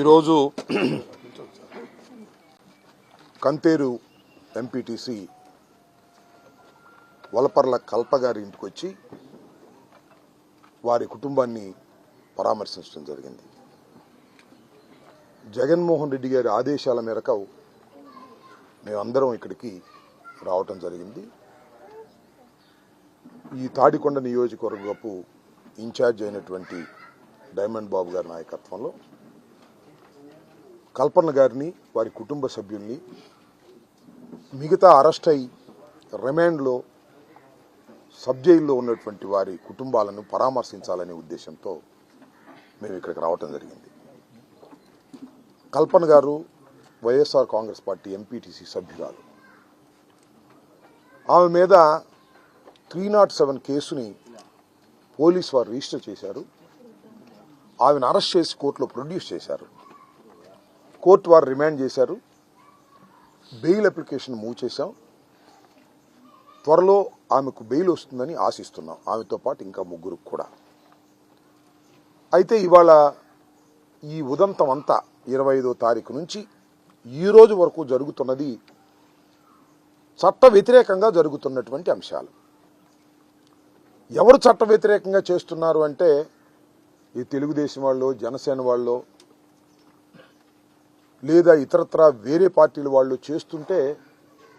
ఈరోజు కంతేరు ఎంపీటీసీ వలపర్ల కల్ప గారి ఇంటికి వచ్చి వారి కుటుంబాన్ని పరామర్శించడం జరిగింది. జగన్మోహన్ రెడ్డి గారి ఆదేశాల మేరకు మేమందరం ఇక్కడికి రావటం జరిగింది. ఈ తాడికొండ నియోజకవర్గపు ఇన్ఛార్జ్ అయినటువంటి డైమండ్ బాబు గారి నాయకత్వంలో కల్పన గారిని, వారి కుటుంబ సభ్యుల్ని, మిగతా అరెస్ట్ అయి రిమాండ్లో సబ్ జైల్లో ఉన్నటువంటి వారి కుటుంబాలను పరామర్శించాలనే ఉద్దేశంతో మేము ఇక్కడికి రావటం జరిగింది. కల్పన గారు వైఎస్ఆర్ కాంగ్రెస్ పార్టీ ఎంపీటీసీ సభ్యురాలు. ఆమె మీద 307 కేసుని పోలీసు వారు రిజిస్టర్ చేశారు. ఆమెను అరెస్ట్ చేసి కోర్టులో ప్రొడ్యూస్ చేశారు. కోర్టు వారు రిమాండ్ చేశారు. బెయిల్ అప్లికేషన్ మూవ్ చేశాం. త్వరలో ఆమెకు బెయిల్ వస్తుందని ఆశిస్తున్నాం, ఆమెతో పాటు ఇంకా ముగ్గురు కూడా. అయితే ఇవాళ ఈ ఉదంతం అంతా 25వ తారీఖు నుంచి ఈ రోజు వరకు జరుగుతున్నది చట్ట వ్యతిరేకంగా జరుగుతున్నటువంటి అంశాలు. ఎవరు చట్ట వ్యతిరేకంగా చేస్తున్నారు అంటే ఈ తెలుగుదేశం వాళ్ళు, జనసేన వాళ్ళు, లేదా ఇతరత్ర వేరే పార్టీల వాళ్ళు చేస్తుంటే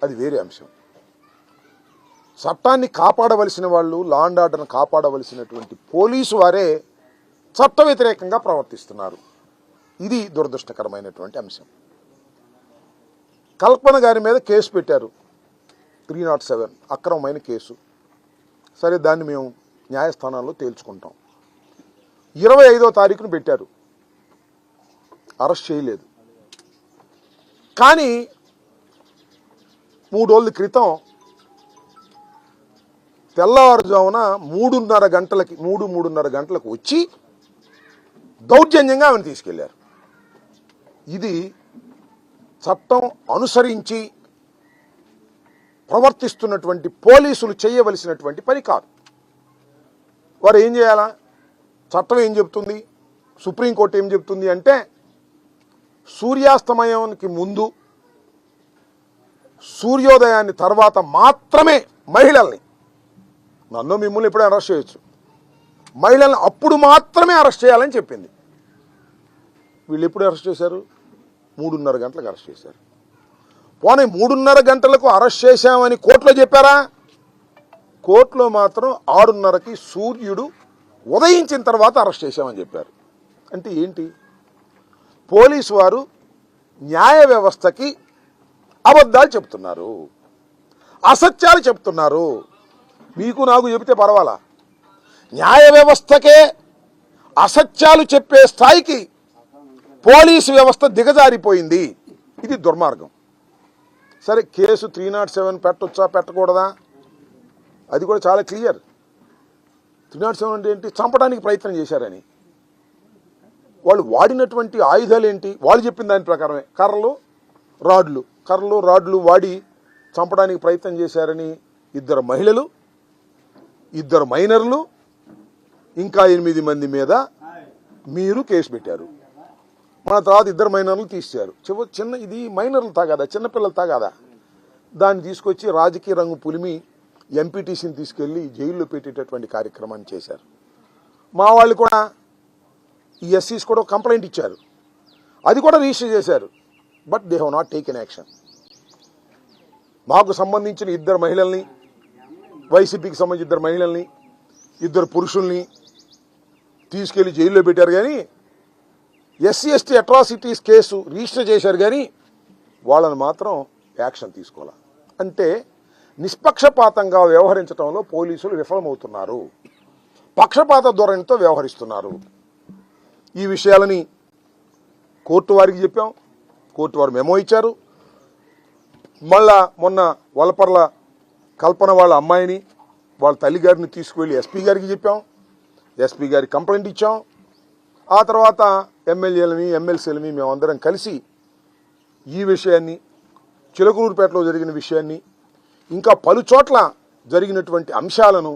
అది వేరే అంశం. చట్టాన్ని కాపాడవలసిన వాళ్ళు, లా అండ్ ఆర్డర్ను కాపాడవలసినటువంటి పోలీసు వారే చట్ట వ్యతిరేకంగా ప్రవర్తిస్తున్నారు. ఇది దురదృష్టకరమైనటువంటి అంశం. కల్పన గారి మీద కేసు పెట్టారు, 307 అక్రమమైన కేసు. సరే, దాన్ని మేము న్యాయస్థానాల్లో తేల్చుకుంటాం. 25వ తారీఖును పెట్టారు, అరెస్ట్ చేయలేదు. కానీ 3 రోజుల క్రితం తెల్లవారుజామున 3:30 గంటలకు వచ్చి దౌర్జన్యంగా ఆమెను తీసుకెళ్లారు. ఇది చట్టం అనుసరించి ప్రవర్తిస్తున్నటువంటి పోలీసులు చేయవలసినటువంటి పని కాదు. వారు ఏం చేయాలా? చట్టం ఏం చెప్తుంది, సుప్రీంకోర్టు ఏం చెప్తుంది అంటే సూర్యాస్తమయానికి ముందు, సూర్యోదయాన్ని తర్వాత మాత్రమే మహిళల్ని, నన్ను మిమ్మల్ని ఎప్పుడైనా అరెస్ట్ చేయొచ్చు, మహిళల్ని అప్పుడు మాత్రమే అరెస్ట్ చేయాలని చెప్పింది. వీళ్ళు ఎప్పుడు అరెస్ట్ చేశారు? 3:30 గంటలకు అరెస్ట్ చేశారు. పోనీ 3:30 గంటలకు అరెస్ట్ చేశామని కోర్టులో చెప్పారా? కోర్టులో మాత్రం 6:30కి సూర్యుడు ఉదయించిన తర్వాత అరెస్ట్ చేశామని చెప్పారు. అంటే ఏంటి? పోలీసు వారు న్యాయ వ్యవస్థకి అబద్ధాలు చెప్తున్నారు, అసత్యాలు చెప్తున్నారు. మీకు నాకు చెబితే పర్వాలా, న్యాయ వ్యవస్థకే అసత్యాలు చెప్పే స్థాయికి పోలీసు వ్యవస్థ దిగజారిపోయింది. ఇది దుర్మార్గం. సరే, కేసు 307 పెట్టొచ్చా పెట్టకూడదా? అది కూడా చాలా క్లియర్. 307 అంటే ఏంటి? చంపడానికి ప్రయత్నం చేశారని. వాళ్ళు వాడినటువంటి ఆయుధాలు ఏంటి? వాళ్ళు చెప్పిన దాని ప్రకారమే కర్రలు రాడ్లు వాడి చంపడానికి ప్రయత్నం చేశారని 2 మహిళలు, 2 మైనర్లు, ఇంకా 8 మంది మీద మీరు కేసు పెట్టారు. మన తర్వాత 2 మైనర్లు తీశారు. ఇది మైనర్లు తాగాదా, చిన్నపిల్లలు తాగాదా? దాన్ని తీసుకొచ్చి రాజకీయ రంగు పులిమి ఎంపీటీసీని తీసుకెళ్లి జైల్లో పెట్టేటటువంటి కార్యక్రమాన్ని చేశారు. మా వాళ్ళు కూడా, ఈ ఎస్సీస్ కూడా కంప్లైంట్ ఇచ్చారు, అది కూడా రిజిస్టర్ చేశారు. But they have not taken action. మాకు సంబంధించిన 2 మహిళల్ని, వైసీపీకి సంబంధించిన 2 మహిళల్ని, 2 పురుషుల్ని తీసుకెళ్లి జైల్లో పెట్టారు. కానీ SC/ST అట్రాసిటీస్ కేసు రిజిస్టర్ చేశారు, కానీ వాళ్ళని మాత్రం యాక్షన్ తీసుకోవాలి. అంటే నిష్పక్షపాతంగా వ్యవహరించడంలో పోలీసులు విఫలమవుతున్నారు, పక్షపాత ధోరణితో వ్యవహరిస్తున్నారు. ఈ విషయాలని కోర్టు వారికి చెప్పాం, కోర్టు వారు మెమో ఇచ్చారు. మళ్ళా మొన్న వలపర్ల కల్పన వాళ్ళ అమ్మాయిని, వాళ్ళ తల్లిగారిని తీసుకువెళ్ళి ఎస్పీ గారికి చెప్పాం, ఎస్పీ గారికి కంప్లైంట్ ఇచ్చాం. ఆ తర్వాత ఎమ్మెల్యేలని, ఎమ్మెల్సీలని మేమందరం కలిసి ఈ విషయాన్ని, చిలకలూరుపేటలో జరిగిన విషయాన్ని, ఇంకా పలు చోట్ల జరిగినటువంటి అంశాలను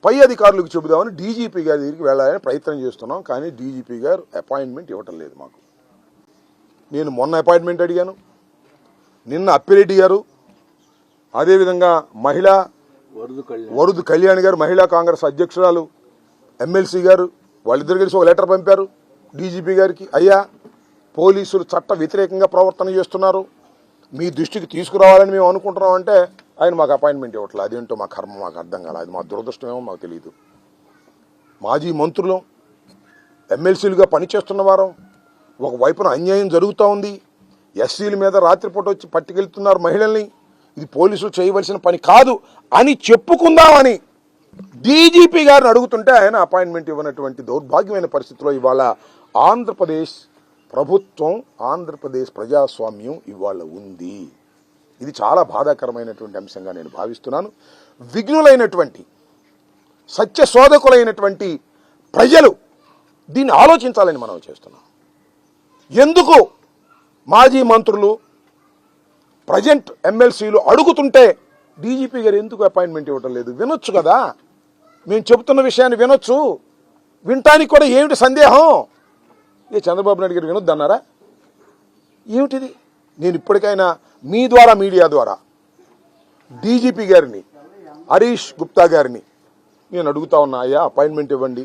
పై అధికారులకు చెబుదామని డీజీపీ గారి దగ్గరికి వెళ్ళాలని ప్రయత్నం చేస్తున్నాం. కానీ డీజీపీ గారు అపాయింట్మెంట్ ఇవ్వటం లేదు మాకు. నేను మొన్న అపాయింట్మెంట్ అడిగాను, నిన్న అప్పిరెడ్డి గారు, అదేవిధంగా మహిళా వరుదు కళ్యాణ్ గారు, మహిళా కాంగ్రెస్ అధ్యక్షురాలు ఎమ్మెల్సీ గారు, వాళ్ళిద్దరు కలిసి ఒక లెటర్ పంపారు డీజీపీ గారికి. అయ్యా, పోలీసులు చట్ట వ్యతిరేకంగా ప్రవర్తన చేస్తున్నారు, మీ దృష్టికి తీసుకురావాలని మేము అనుకుంటున్నాం అంటే ఆయన మాకు అపాయింట్మెంట్ ఇవ్వట్లేదు. అదేంటో మా కర్మ మాకు అర్థం కాలేదు. అది మా దురదృష్టమేమో మాకు తెలియదు. మాజీ మంత్రులు ఎమ్మెల్సీలుగా పనిచేస్తున్న వారు ఒకవైపున అన్యాయం జరుగుతూ ఉంది, ఎస్సీల మీద రాత్రిపూట వచ్చి పట్టుకెళ్తున్నారు మహిళల్ని, ఇది పోలీసులు చేయవలసిన పని కాదు అని చెప్పుకుందామని డీజీపీ గారిని అడుగుతుంటే ఆయన అపాయింట్మెంట్ ఇవ్వనటువంటి దౌర్భాగ్యమైన పరిస్థితిలో ఇవాళ ఆంధ్రప్రదేశ్ ప్రభుత్వం, ఆంధ్రప్రదేశ్ ప్రజాస్వామ్యం ఇవాళ ఉంది. ఇది చాలా బాధాకరమైనటువంటి అంశంగా నేను భావిస్తున్నాను. విఘ్నులైనటువంటి సత్య శోధకులైనటువంటి ప్రజలు దీన్ని ఆలోచించాలని మనం చేస్తున్నాం. ఎందుకు మాజీ మంత్రులు, ప్రజెంట్ ఎమ్మెల్సీలు అడుగుతుంటే డీజీపీ గారు ఎందుకు అపాయింట్మెంట్ ఇవ్వటం లేదు? వినొచ్చు కదా, మేము చెబుతున్న విషయాన్ని వినొచ్చు. వినటానికి కూడా ఏమిటి సందేహం? చంద్రబాబు నాయుడు గారు వినొద్దన్నారా? ఏమిటిది? నేను ఇప్పటికైనా మీ ద్వారా, మీడియా ద్వారా డీజీపీ గారిని, హరీష్ గుప్తా గారిని నేను అడుగుతా ఉన్నా, అయ్యా అపాయింట్మెంట్ ఇవ్వండి,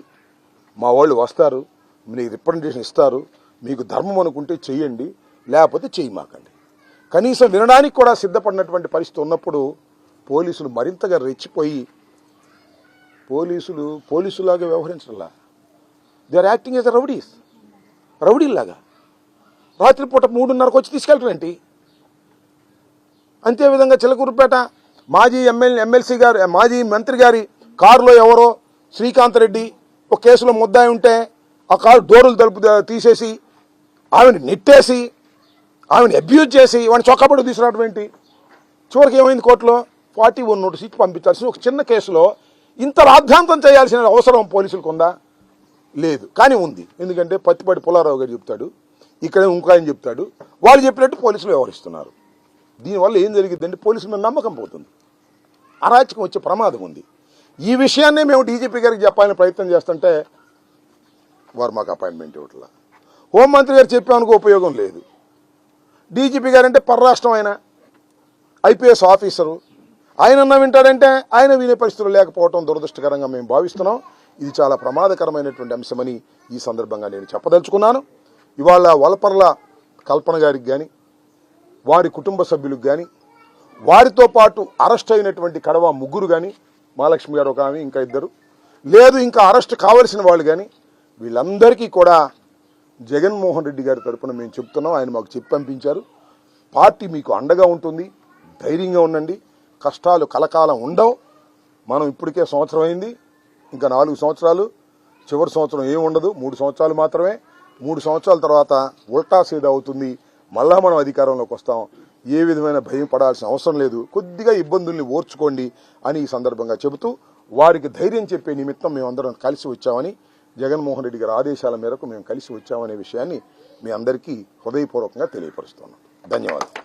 మా వాళ్ళు వస్తారు, మీకు రిప్రజెంటేషన్ ఇస్తారు, మీకు ధర్మం అనుకుంటే చెయ్యండి, లేకపోతే చేయమాకండి. కనీసం వినడానికి కూడా సిద్ధపడినటువంటి పరిస్థితి ఉన్నప్పుడు పోలీసులు మరింతగా రెచ్చిపోయి పోలీసులాగా వ్యవహరించడంలా, they are acting as a రౌడీలాగా. రాత్రిపూట 3:30కు వచ్చి తీసుకెళ్ళటమేంటి? అంతేవిధంగా చిలకూరుపేట మాజీ ఎమ్మెల్సీ గారు, మాజీ మంత్రి గారి కారులో ఎవరో శ్రీకాంత్ రెడ్డి ఒక కేసులో ముద్దాయి ఉంటే ఆ కారు డోరులు తలుపు తీసేసి ఆమెను నెట్టేసి ఆమెను అబ్యూజ్ చేసి వాడిని చొక్కాపడి తీసుకురావడం ఏంటి? చివరికి ఏమైంది? కోర్టులో 41 నోటీస్ ఇచ్చి పంపించాల్సిన ఒక చిన్న కేసులో ఇంత రాద్ధాంతం చేయాల్సిన అవసరం పోలీసులకు ఉందా? లేదు. కానీ ఉంది. ఎందుకంటే పత్తిపాటి పుల్లారావు గారు చెప్తాడు, ఇక్కడే ఇంకో ఆయన చెప్తాడు, వాళ్ళు చెప్పినట్టు పోలీసులు వ్యవహరిస్తున్నారు. దీనివల్ల ఏం జరిగిద్దంటే పోలీసుల మీద నమ్మకం పోతుంది, అరాచకం వచ్చే ప్రమాదం ఉంది. ఈ విషయాన్నే మేము డీజీపీ గారికి చెప్పాలని ప్రయత్నం చేస్తుంటే వారు మాకు అపాయింట్మెంట్ ఇవ్వట్లా. హోంమంత్రి గారు చెప్పామనుకో ఉపయోగం లేదు. డీజీపీ గారు అంటే పరరాష్ట్రం, ఆయన ఐపీఎస్ ఆఫీసరు, ఆయనన్నా వింటాడంటే ఆయన వినే పరిస్థితులు లేకపోవడం దురదృష్టకరంగా మేము భావిస్తున్నాం. ఇది చాలా ప్రమాదకరమైనటువంటి అంశమని ఈ సందర్భంగా నేను చెప్పదలుచుకున్నాను. ఇవాళ వలపర్ల కల్పన గారికి కానీ, వారి కుటుంబ సభ్యులకు కానీ, వారితో పాటు అరెస్ట్ అయినటువంటి కడవ ముగ్గురు కానీ, మహాలక్ష్మి గారు ఒక ఆమె, ఇంకా ఇద్దరు, లేదు ఇంకా అరెస్ట్ కావలసిన వాళ్ళు కానీ, వీళ్ళందరికీ కూడా జగన్మోహన్ రెడ్డి గారి తరపున మేము చెప్తున్నాం. ఆయన మాకు చెప్పి పంపించారు, పార్టీ మీకు అండగా ఉంటుంది, ధైర్యంగా ఉండండి, కష్టాలు కలకాలం ఉండవు. మనం ఇప్పటికే సంవత్సరం అయింది, ఇంకా 4 సంవత్సరాలు, చివరి సంవత్సరం ఏమి ఉండదు, 3 సంవత్సరాలు మాత్రమే. 3 సంవత్సరాల తర్వాత ఉల్టా సీదా అవుతుంది, మళ్ళా మనం అధికారంలోకి వస్తాం. ఏ విధమైన భయం పడాల్సిన అవసరం లేదు, కొద్దిగా ఇబ్బందుల్ని ఓర్చుకోండి అని ఈ సందర్భంగా చెబుతూ వారికి ధైర్యం చెప్పే నిమిత్తం మేమందరం కలిసి వచ్చామని, జగన్మోహన్ రెడ్డి గారి ఆదేశాల మేరకు మేము కలిసి వచ్చామనే విషయాన్ని మీ అందరికీ హృదయపూర్వకంగా తెలియపరుస్తున్నాం. ధన్యవాదాలు.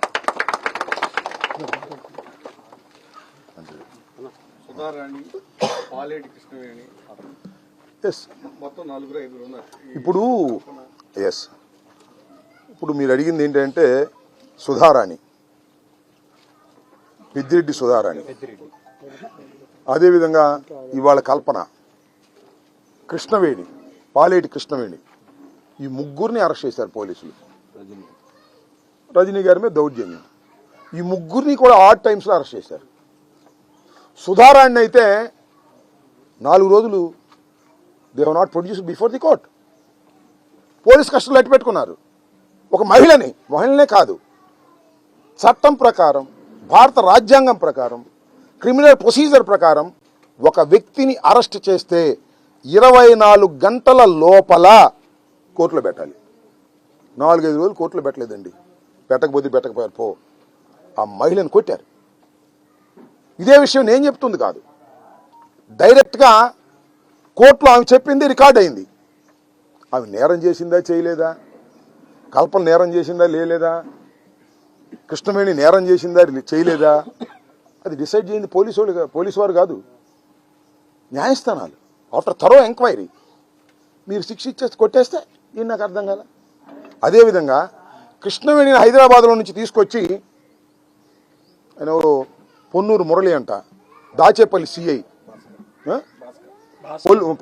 ఇప్పుడు మీరు అడిగింది ఏంటంటే సుధారాణి, పెద్దిరెడ్డి సుధారాణి, అదేవిధంగా ఇవాళ కల్పన, కృష్ణవేణి, పాలేటి కృష్ణవేణి, ఈ ముగ్గురిని అరెస్ట్ చేశారు పోలీసులు. రజనీ గారి మీద దౌర్జన్యం, ఈ ముగ్గురిని కూడా ఆడ్ టైమ్స్లో అరెస్ట్ చేశారు. సుధారాణి అయితే 4 రోజులు they have not produced before the court. Police కస్టడీలో అట్టి పెట్టుకున్నారు. ఒక మహిళనే కాదు, చట్టం ప్రకారం, భారత రాజ్యాంగం ప్రకారం, క్రిమినల్ ప్రొసీజర్ ప్రకారం ఒక వ్యక్తిని అరెస్ట్ చేస్తే 24 గంటల లోపల కోర్టులో పెట్టాలి. 4-5 రోజులు కోర్టులో పెట్టలేదండి. పెట్టకపోయారు పో. ఆ మహిళను కొట్టారు. ఇదే విషయం నేను చెప్తుంది కాదు, డైరెక్ట్గా కోర్టులో ఆమె చెప్పింది రికార్డ్ అయింది. ఆమె నేరం చేసిందా చేయలేదా, కల్పన నేరం చేసిందా లేదా, కృష్ణవేణి నేరం చేసిందా చేయలేదా, అది డిసైడ్ చేయింది పోలీసు వారు కాదు. న్యాయస్థానాలు ఆఫ్టర్ థరో ఎంక్వైరీ మీరు శిక్ష ఇచ్చేసి కొట్టేస్తే ఇది నాకు అర్థం కదా. అదేవిధంగా కృష్ణవేణిని హైదరాబాద్లో నుంచి తీసుకొచ్చి ఆయన ఎవరు పొన్నూరు మురళి అంట, దాచేపల్లి సిఐ,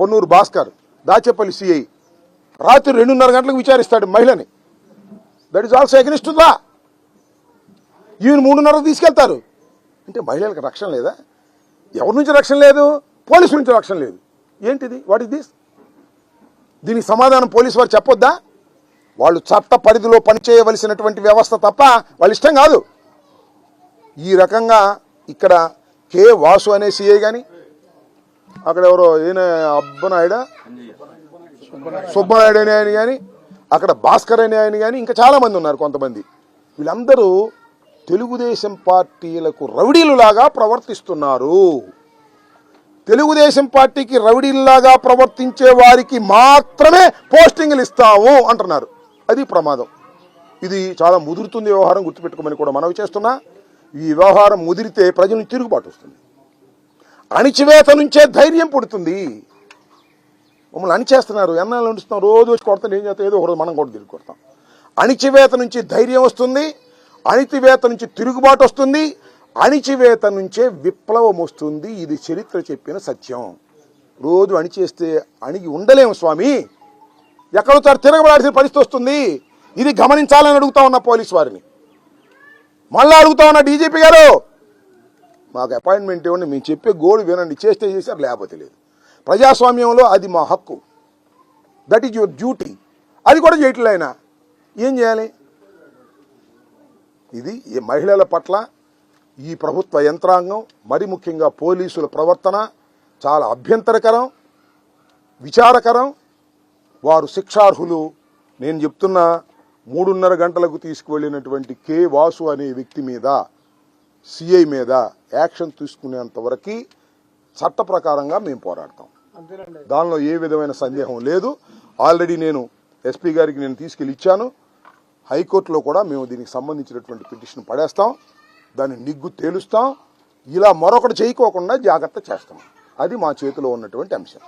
పొన్నూరు భాస్కర్, దాచేపల్లి సిఐ రాత్రి 2:30 గంటలకు విచారిస్తాడు మహిళని. దట్ ఈస్ ఆల్సో అగెనిస్ట్ లా. ఈయన 3:30 తీసుకెళ్తారు అంటే మహిళలకు రక్షణ లేదా? ఎవరి నుంచి రక్షణ లేదు? పోలీసుల నుంచి రక్షణ లేదు. ఏంటిది? What is this? దీనికి సమాధానం పోలీసు వారు చెప్పొద్దా? వాళ్ళు చట్ట పరిధిలో పనిచేయవలసినటువంటి వ్యవస్థ తప్ప వాళ్ళ ఇష్టం కాదు. ఈ రకంగా ఇక్కడ కే వాసు అనే సిఐ కానీ, అక్కడ ఎవరో ఈయన అబ్బనాయుడా సుబ్బనాయుడు అనే ఆయన కానీ, అక్కడ భాస్కర్ అనే ఆయన కానీ, ఇంకా చాలామంది ఉన్నారు కొంతమంది. వీళ్ళందరూ తెలుగుదేశం పార్టీలకు రౌడీలులాగా ప్రవర్తిస్తున్నారు. తెలుగుదేశం పార్టీకి రౌడీలులాగా ప్రవర్తించే వారికి మాత్రమే పోస్టింగ్లు ఇస్తాము అంటున్నారు. అది ప్రమాదం. ఇది చాలా ముదురుతుంది వ్యవహారం, గుర్తుపెట్టుకోమని కూడా మనవి చేస్తున్నా. ఈ వ్యవహారం ముదిరితే ప్రజల నుంచి తిరుగుబాటు వస్తుంది. అణిచివేత నుంచే ధైర్యం పుడుతుంది. మమ్మల్ని అణిచేస్తున్నారు, ఎన్నాళ్ళు ఉంచుతున్నాం, రోజు వచ్చి కొడతాం, ఏం చేస్తాం, ఏదో ఒకరోజు మనం కూడా తిరిగి కొడతాం. అణిచివేత నుంచి ధైర్యం వస్తుంది, అణిచివేత నుంచి తిరుగుబాటు వస్తుంది, అణిచివేత నుంచే విప్లవం వస్తుంది. ఇది చరిత్ర చెప్పిన సత్యం. రోజు అణిచేస్తే అణిగి ఉండలేము స్వామి, ఎక్కడొచ్చారు తిరగబడాల్సిన పరిస్థితి వస్తుంది. ఇది గమనించాలని అడుగుతా ఉన్న పోలీసు వారిని. మళ్ళీ అడుగుతా ఉన్న డీజీపీ గారు, మాకు అపాయింట్మెంట్ ఇవ్వండి, మేము చెప్పే గోడు వినండి, చేస్తే చేశారు లేకపోతే లేదు. ప్రజాస్వామ్యంలో అది మా హక్కు, దట్ ఈజ్ యువర్ డ్యూటీ. అది కూడా చేయట్లే ఆయన. ఏం చేయాలి? ఇది ఈ మహిళల పట్ల ఈ ప్రభుత్వ యంత్రాంగం, మరి ముఖ్యంగా పోలీసుల ప్రవర్తన చాలా అభ్యంతరకరం, విచారకరం. వారు శిక్షార్హులు. నేను చెప్తున్నా, 3:30 గంటలకు తీసుకువెళ్ళినటువంటి కే వాసు అనే వ్యక్తి మీద, సిఐ మీద యాక్షన్ తీసుకునేంత వరకు చట్ట ప్రకారంగా మేము పోరాడతాం. దానిలో ఏ విధమైన సందేహం లేదు. ఆల్రెడీ నేను ఎస్పీ గారికి నేను తీసుకెళ్ళి ఇచ్చాను. హైకోర్టులో కూడా మేము దీనికి సంబంధించినటువంటి పిటిషన్ పడేస్తాం, దాన్ని నిగ్గు తేలుస్తాం. ఇలా మరొకటి చేయకోకుండా జాగ్రత్త చేస్తాం. అది మా చేతిలో ఉన్నటువంటి అంశం.